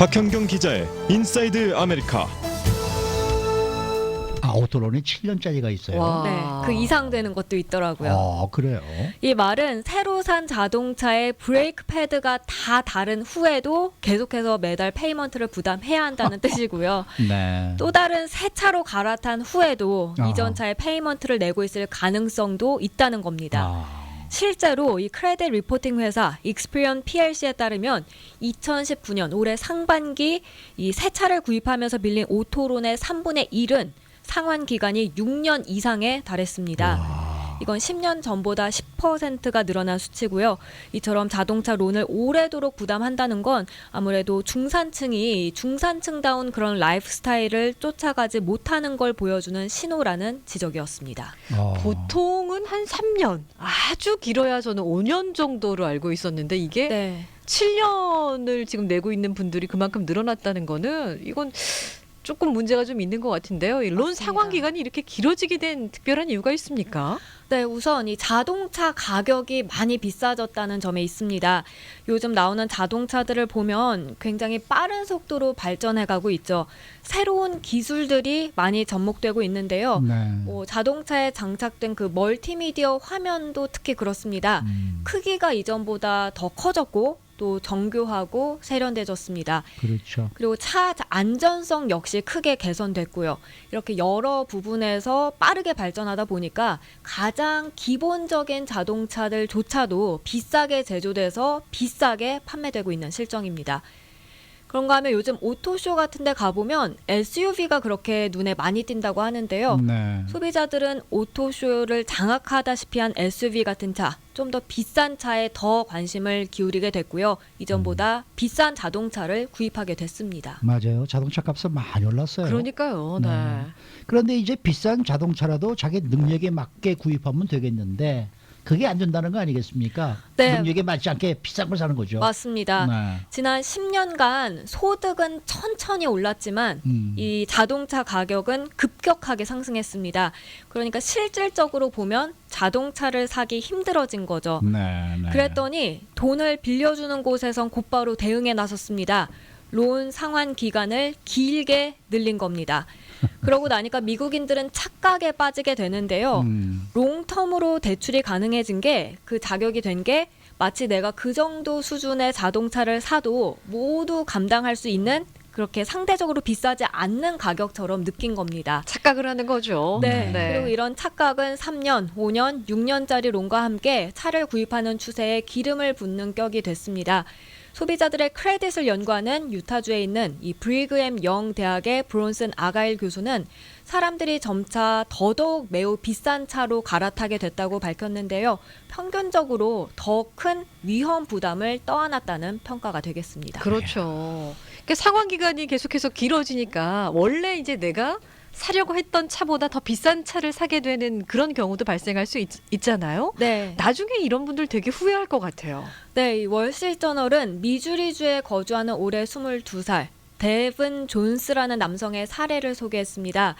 박현경 기자의 인사이드 아메리카. 오토론이 7년짜리가 있어요. 와. 네, 그 이상 되는 것도 있더라고요. 그래요. 이 말은 새로 산 자동차의 브레이크 패드가 다 다른 후에도 계속해서 매달 페이먼트를 부담해야 한다는 뜻이고요. 네. 또 다른 새 차로 갈아탄 후에도 아하. 이전 차의 페이먼트를 내고 있을 가능성도 있다는 겁니다. 아, 실제로 이 크레딧 리포팅 회사 익스피리언 PLC에 따르면 2019년 올해 상반기 이 새 차를 구입하면서 빌린 오토론의 3분의 1은 상환 기간이 6년 이상에 달했습니다. 이건 10년 전보다 10%가 늘어난 수치고요. 이처럼 자동차 론을 오래도록 부담한다는 건 아무래도 중산층이 중산층다운 그런 라이프 스타일을 쫓아가지 못하는 걸 보여주는 신호라는 지적이었습니다. 보통은 한 3년, 아주 길어야 저는 5년 정도로 알고 있었는데 이게 네. 7년을 지금 내고 있는 분들이 그만큼 늘어났다는 거는 이건 조금 문제가 좀 있는 것 같은데요. 이 론 맞습니다. 상환 기간이 이렇게 길어지게 된 특별한 이유가 있습니까? 네, 우선 이 자동차 가격이 많이 비싸졌다는 점에 있습니다. 요즘 나오는 자동차들을 보면 굉장히 빠른 속도로 발전해가고 있죠. 새로운 기술들이 많이 접목되고 있는데요. 네. 자동차에 장착된 그 멀티미디어 화면도 특히 그렇습니다. 크기가 이전보다 더 커졌고 또 정교하고 세련돼졌습니다. 그렇죠. 그리고 차 안전성 역시 크게 개선됐고요. 이렇게 여러 부분에서 빠르게 발전하다 보니까 가장 기본적인 자동차들조차도 비싸게 제조돼서 비싸게 판매되고 있는 실정입니다. 그런가 하면 요즘 오토쇼 같은 데 가보면 SUV가 그렇게 눈에 많이 띈다고 하는데요. 네. 소비자들은 오토쇼를 장악하다시피 한 SUV 같은 차, 좀 더 비싼 차에 더 관심을 기울이게 됐고요. 이전보다 비싼 자동차를 구입하게 됐습니다. 맞아요. 자동차 값은 많이 올랐어요. 그러니까요. 네. 네. 그런데 이제 비싼 자동차라도 자기 능력에 맞게 구입하면 되겠는데 그게 안 된다는 거 아니겠습니까? 네. 능력에 맞지 않게 비싼 걸 사는 거죠. 맞습니다. 네. 지난 10년간 소득은 천천히 올랐지만 이 자동차 가격은 급격하게 상승했습니다. 그러니까 실질적으로 보면 자동차를 사기 힘들어진 거죠. 네. 네. 그랬더니 돈을 빌려주는 곳에선 곧바로 대응에 나섰습니다. 론 상환 기간을 길게 늘린 겁니다. 그러고 나니까 미국인들은 착각에 빠지게 되는데요. 롱텀으로 대출이 가능해진 게 그 자격이 된 게 마치 내가 그 정도 수준의 자동차를 사도 모두 감당할 수 있는 그렇게 상대적으로 비싸지 않는 가격처럼 느낀 겁니다. 착각을 하는 거죠. 네. 그리고 이런 착각은 3년, 5년, 6년짜리 론과 함께 차를 구입하는 추세에 기름을 붓는 격이 됐습니다. 소비자들의 크레딧을 연구하는 유타주에 있는 이 브리그햄 영 대학의 브론슨 아가일 교수는 사람들이 점차 더더욱 매우 비싼 차로 갈아타게 됐다고 밝혔는데요. 평균적으로 더 큰 위험 부담을 떠안았다는 평가가 되겠습니다. 그렇죠. 그러니까 상환 기간이 계속해서 길어지니까 원래 이제 내가 사려고 했던 차보다 더 비싼 차를 사게 되는 그런 경우도 발생할 수 있잖아요. 네. 나중에 이런 분들 되게 후회할 것 같아요. 네, 이 월스트리트저널은 미주리주에 거주하는 올해 22살 데븐 존스라는 남성의 사례를 소개했습니다.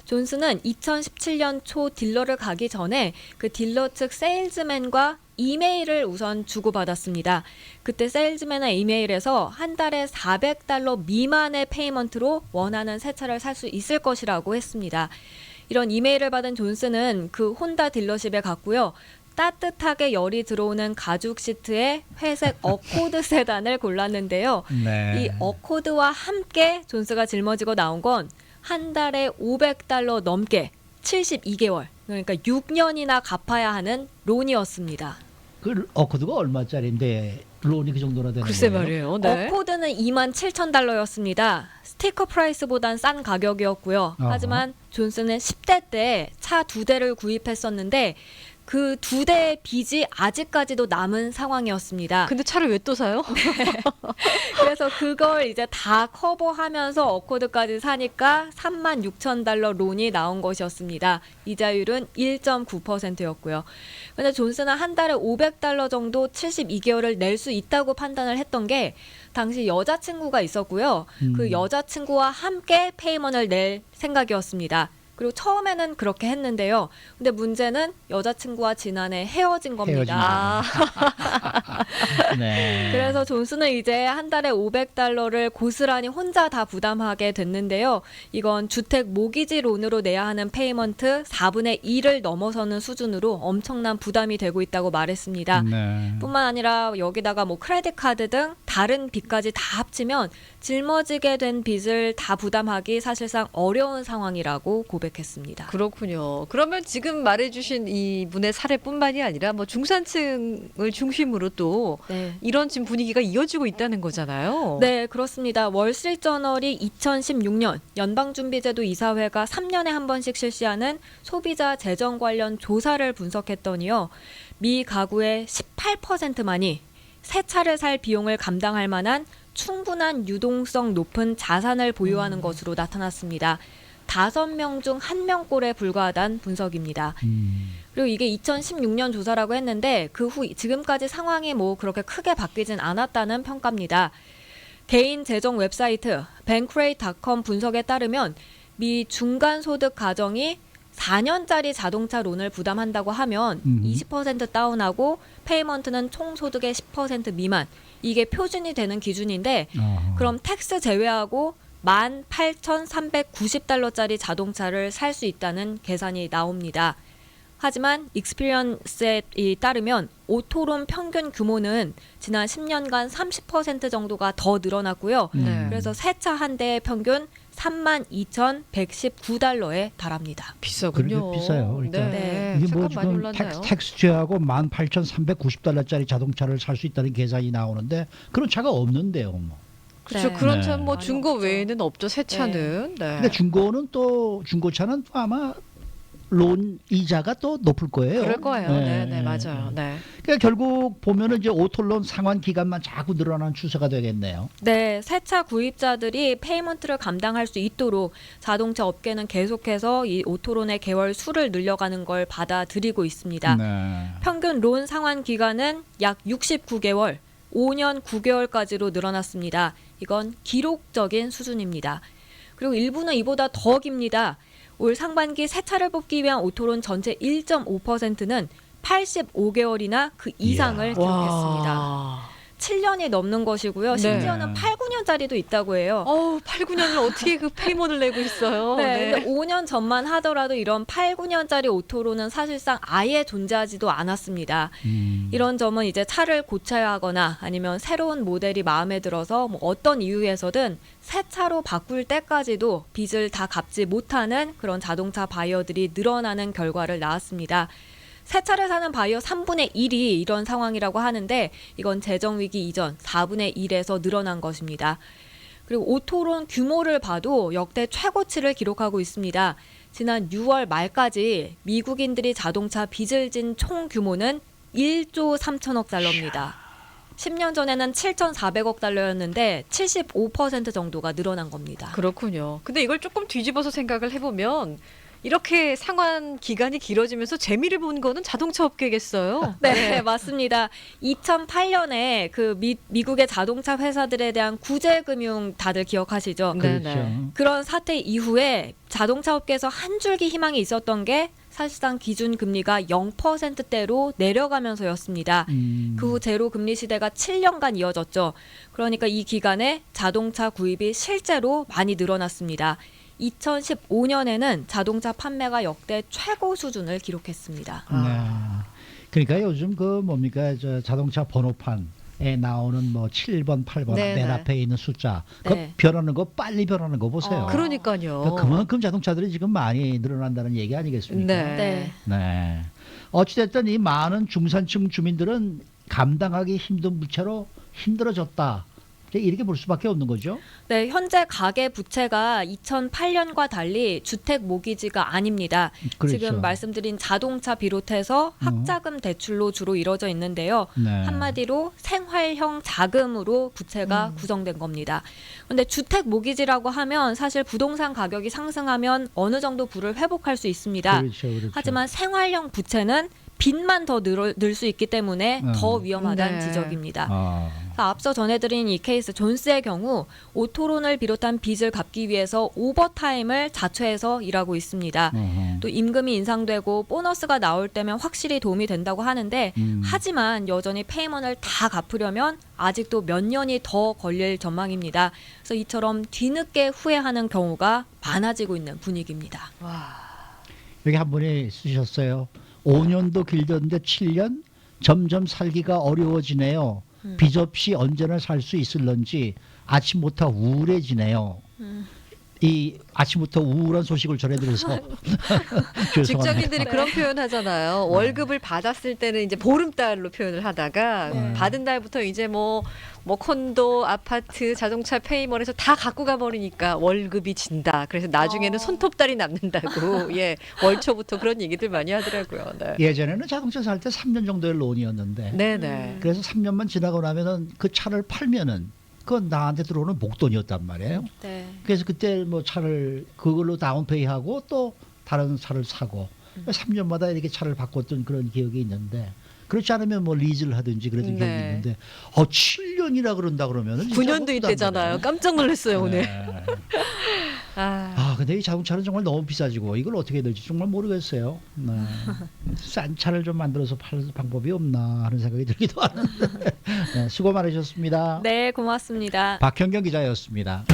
존스는 2017년 초 딜러를 가기 전에 그 딜러 측 세일즈맨과 이메일을 우선 주고받았습니다. 그때 세일즈맨의 이메일에서 한 달에 $400 미만의 페이먼트로 원하는 새 차를 살 수 있을 것이라고 했습니다. 이런 이메일을 받은 존스는 그 혼다 딜러십에 갔고요. 따뜻하게 열이 들어오는 가죽 시트에 회색 어코드 세단을 골랐는데요. 네. 이 어코드와 함께 존스가 짊어지고 나온 건 한 달에 $500 넘게 72개월, 그러니까 6년이나 갚아야 하는 론이었습니다. 그 어코드가 얼마짜리인데 론이 그 정도나 되는 글쎄 거예요? 말이에요. 네. 어코드는 $27,000였습니다. 스티커 프라이스보단 싼 가격이었고요. 어허. 하지만 존스는 10대 때 차 2대를 구입했었는데 그 2대의 빚이 아직까지도 남은 상황이었습니다. 근데 차를 왜 또 사요? 그래서 그걸 이제 다 커버하면서 어코드까지 사니까 $36,000 론이 나온 것이었습니다. 이자율은 1.9%였고요. 근데 존스는 한 달에 $500 정도 72개월을 낼 수 있다고 판단을 했던 게 당시 여자친구가 있었고요. 그 여자친구와 함께 페이먼을 낼 생각이었습니다. 그리고 처음에는 그렇게 했는데요. 근데 문제는 여자친구와 지난해 헤어진 겁니다. 네. 그래서 존슨은 이제 한 달에 $500를 고스란히 혼자 다 부담하게 됐는데요. 이건 주택 모기지 론으로 내야 하는 페이먼트 4분의 1을 넘어서는 수준으로 엄청난 부담이 되고 있다고 말했습니다. 네. 뿐만 아니라 여기다가 뭐 크레딧 카드 등 다른 빚까지 다 합치면 짊어지게 된 빚을 다 부담하기 사실상 어려운 상황이라고 고백했습니다. 그렇군요. 그러면 지금 말해주신 이 분의 사례뿐만이 아니라 뭐 중산층을 중심으로 또 네. 이런 지금 분위기가 이어지고 있다는 거잖아요. 네, 그렇습니다. 월스트리트저널이 2016년 연방준비제도 이사회가 3년에 한 번씩 실시하는 소비자 재정 관련 조사를 분석했더니요. 미 가구의 18%만이 새 차를 살 비용을 감당할 만한 충분한 유동성 높은 자산을 보유하는 것으로 나타났습니다. 5명 중 1명꼴에 불과하다는 분석입니다. 그리고 이게 2016년 조사라고 했는데 그 후 지금까지 상황이 뭐 그렇게 크게 바뀌진 않았다는 평가입니다. 개인 재정 웹사이트 bankrate.com 분석에 따르면 미 중간소득 가정이 4년짜리 자동차 론을 부담한다고 하면 20% 다운하고 페이먼트는 총 소득의 10% 미만. 이게 표준이 되는 기준인데 그럼 텍스 제외하고 18,390달러짜리 자동차를 살 수 있다는 계산이 나옵니다. 하지만 익스피리언스에 따르면 오토론 평균 규모는 지난 10년간 30% 정도가 더 늘어났고요. 네. 그래서 새 차 한 대의 평균 32,119달러에 달합니다. 비싸군요. 그래도 비싸요. 그러니까 네. 이게 뭐 잠깐 많이 지금 올랐나요? 텍스 제하고 18,390달러짜리 자동차를 살 수 있다는 계산이 나오는데 그런 차가 없는데요. 뭐. 그렇죠. 네. 그런 네. 차는 뭐 많이 중고 없죠. 외에는 없죠. 새 차는. 네. 근데 중고차는 또 아마 론 이자가 또 높을 거예요. 그럴 거예요. 네, 맞아요. 네. 그러니까 결국 보면은 이제 오토론 상환 기간만 자꾸 늘어나는 추세가 되겠네요. 네, 새 차 구입자들이 페이먼트를 감당할 수 있도록 자동차 업계는 계속해서 이 오토론의 개월 수를 늘려가는 걸 받아들이고 있습니다. 네. 평균 론 상환 기간은 약 69개월, 5년 9개월까지로 늘어났습니다. 이건 기록적인 수준입니다. 그리고 일부는 이보다 더 깁니다. 올 상반기 새 차를 뽑기 위한 오토론 전체 1.5%는 85개월이나 그 이상을 기록했습니다. 와. 7년이 넘는 것이고요. 네. 심지어는 8, 9년짜리도 있다고 해요. 8, 9년을 어떻게 그 페이먼을 내고 있어요. 네, 근데 5년 전만 하더라도 이런 8, 9년짜리 오토로는 사실상 아예 존재하지도 않았습니다. 이런 점은 이제 차를 고쳐야 하거나 아니면 새로운 모델이 마음에 들어서 뭐 어떤 이유에서든 새 차로 바꿀 때까지도 빚을 다 갚지 못하는 그런 자동차 바이어들이 늘어나는 결과를 낳았습니다. 새 차를 사는 바이어 3분의 1이 이런 상황이라고 하는데 이건 재정위기 이전 4분의 1에서 늘어난 것입니다. 그리고 오토론 규모를 봐도 역대 최고치를 기록하고 있습니다. 지난 6월 말까지 미국인들이 자동차 빚을 진 총 규모는 1조 3천억 달러입니다. 10년 전에는 7,400억 달러였는데 75% 정도가 늘어난 겁니다. 그렇군요. 근데 이걸 조금 뒤집어서 생각을 해보면 이렇게 상환 기간이 길어지면서 재미를 본 거는 자동차 업계겠어요. 네, 맞습니다. 2008년에 그 미국의 자동차 회사들에 대한 구제 금융 다들 기억하시죠? 네. 그렇죠. 그런 사태 이후에 자동차 업계에서 한 줄기 희망이 있었던 게 사실상 기준 금리가 0%대로 내려가면서였습니다. 그 후 제로 금리 시대가 7년간 이어졌죠. 그러니까 이 기간에 자동차 구입이 실제로 많이 늘어났습니다. 2015년에는 자동차 판매가 역대 최고 수준을 기록했습니다. 네. 그러니까 요즘 그 뭡니까 저 자동차 번호판에 나오는 뭐 7번, 8번 네, 맨 네. 앞에 있는 숫자 네. 그 변하는 거 빨리 변하는 거 보세요. 그러니까요. 그러니까 그만큼 자동차들이 지금 많이 늘어난다는 얘기 아니겠습니까? 네. 네. 어찌됐든 이 많은 중산층 주민들은 감당하기 힘든 부채로 힘들어졌다. 이렇게 볼 수밖에 없는 거죠. 네, 현재 가계 부채가 2008년과 달리 주택 모기지가 아닙니다. 그렇죠. 지금 말씀드린 자동차 비롯해서 학자금 대출로 주로 이루어져 있는데요. 네. 한마디로 생활형 자금으로 부채가 구성된 겁니다. 그런데 주택 모기지라고 하면 사실 부동산 가격이 상승하면 어느 정도 부를 회복할 수 있습니다. 그렇죠, 그렇죠. 하지만 생활형 부채는 빚만 더 늘 수 있기 때문에 더 위험하다는 네. 지적입니다. 아. 앞서 전해드린 이 케이스 존스의 경우 오토론을 비롯한 빚을 갚기 위해서 오버타임을 자처해서 일하고 있습니다. 또 임금이 인상되고 보너스가 나올 때면 확실히 도움이 된다고 하는데 하지만 여전히 페이먼을 다 갚으려면 아직도 몇 년이 더 걸릴 전망입니다. 그래서 이처럼 뒤늦게 후회하는 경우가 많아지고 있는 분위기입니다. 여기 한 분이 쓰셨어요. 5년도 길던데 7년? 점점 살기가 어려워지네요. 빚 없이 언제나 살 수 있을런지 아침부터 우울해지네요. 이 아침부터 우울한 소식을 전해드려서 죄송합니다. 직장인들이 그런 표현 하잖아요. 월급을 받았을 때는 이제 보름달로 표현을 하다가 네. 받은 달부터 이제 뭐 콘도, 아파트, 자동차 페이먼에서 다 갖고 가버리니까 월급이 진다. 그래서 나중에는 손톱달이 남는다고. 예, 월초부터 그런 얘기들 많이 하더라고요. 네. 예전에는 자동차 살 때 3년 정도의 론이었는데 네네. 그래서 3년만 지나고 나면은 그 차를 팔면은 그건 나한테 들어오는 목돈이었단 말이에요. 네. 그래서 그때 뭐 차를 그걸로 다운페이하고 또 다른 차를 사고 3년마다 이렇게 차를 바꿨던 그런 기억이 있는데 그렇지 않으면 뭐 리즈를 하든지 그랬던 네. 기억이 있는데 7년이라 그런다 그러면은 진짜 9년도 부담되네. 있대잖아요. 깜짝 놀랐어요 오늘. 네. 아, 근데 이 자동차는 정말 너무 비싸지고 이걸 어떻게 해야 될지 정말 모르겠어요. 네. 싼 차를 좀 만들어서 팔 방법이 없나 하는 생각이 들기도 하는데 네, 수고 많으셨습니다. 네, 고맙습니다. 박현경 기자였습니다.